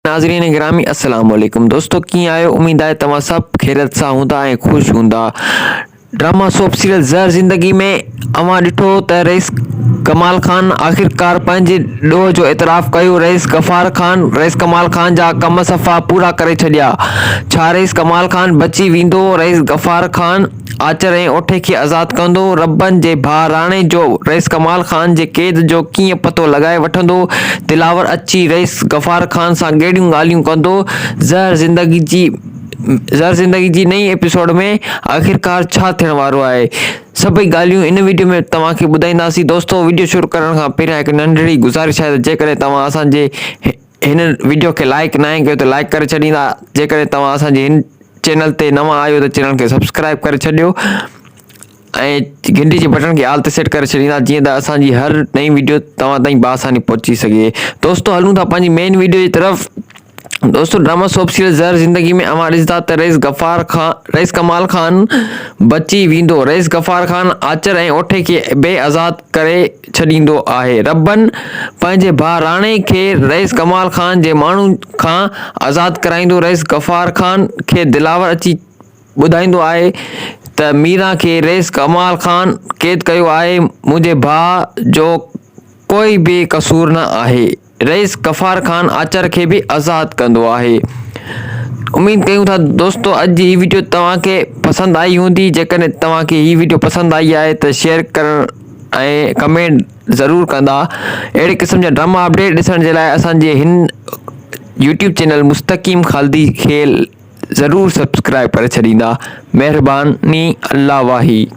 नाज़रीन गिरामी अस्सलाम वालेकुम दोस्तों, कीअं आहियो? उम्मीद आहे तव्हां सभु ख़ैरियत सां हूंदा ऐं ख़ुशि हूंदा। ड्रामा सोप सीरियल ज़हर ज़िंदगी में अवां ॾिठो त रईस कमाल खान आख़िरकार पंहिंजे ॾोह जो इतराफ़ कयो। रईस कमाल खान जा कम सफ़ा पूरा करे छॾिया। छा रईस कमाल खान बची वेंदो? रईस गफ़ार खान आचर ऐं ओठे खे आज़ादु कंदो? रब्बन जे भाउ राणे जो रईस कमाल खान जे क़ैद जो कीअं पतो लॻाए वठंदो? दिलावर अची रईस गफ़ार खान सां कहिड़ियूं ॻाल्हियूं कंदो? ज़हर ज़िंदगी जी नई एपिसोड में आख़िरकार छा थियण वारो आहे? सभई ॻाल्हियूं इन वीडियो में तव्हांखे ॿुधाईंदासीं। दोस्तों, वीडियो शुरू करण खां पहिरियां हिकु नंढड़ी गुज़ारिश आहे त जेकॾहिं तव्हां असांजे हिन वीडियो खे लाइक न कयो त लाइक करे छॾींदा। जेकॾहिं तव्हां असांजे हिन चैनल ते नवां आहियो त चैनल खे सब्सक्राइब करे छॾियो ऐं घंटी जे बटन खे आल ते सेट करे छॾींदा, जीअं त असांजी हर नई वीडियो तव्हां ताईं बासानी पहुची सघे। दोस्तों, हलूं था पंहिंजी मेन वीडियो जी तरफ़। दोस्तों, ड्रामा सोप सीरियल ज़हर ज़िंदगी में अवां ॾिसंदा त रईस कमाल खान बची वेंदो। रईस गफ़ार खान आचर ऐं ओठे खे बेआज़ादु करे छॾींदो आहे। रब्बन पंहिंजे भाउ राणे खे रईस कमाल खान जे माण्हू खां आज़ादु कराईंदो। रईस गफ़ार खान खे दिलावर अची ॿुधाईंदो आहे त मीरा खे रईस कमाल खान क़ैद कयो आहे। मुंहिंजे भाउ जो कोई बि कसूर न आहे। रईस गफ़ार खान आचर खे बि आज़ादु कंदो आहे। उम्मीद कयूं था दोस्तों अॼु जी वीडियो तव्हांखे पसंदि आई हूंदी। जेकॾहिं तव्हांखे हीअ वीडियो पसंदि आई आहे त शेयर करण ऐं कमेंट ज़रूरु कंदा। अहिड़े क़िस्म जा ड्रामा अपडेट ॾिसण जे लाइ असांजे हिन यूट्यूब चैनल मुस्तक़ीम ख़ालिदी खे ज़रूरु सब्सक्राइब करे छॾींदा। महिरबानी, अल्लाह वाही।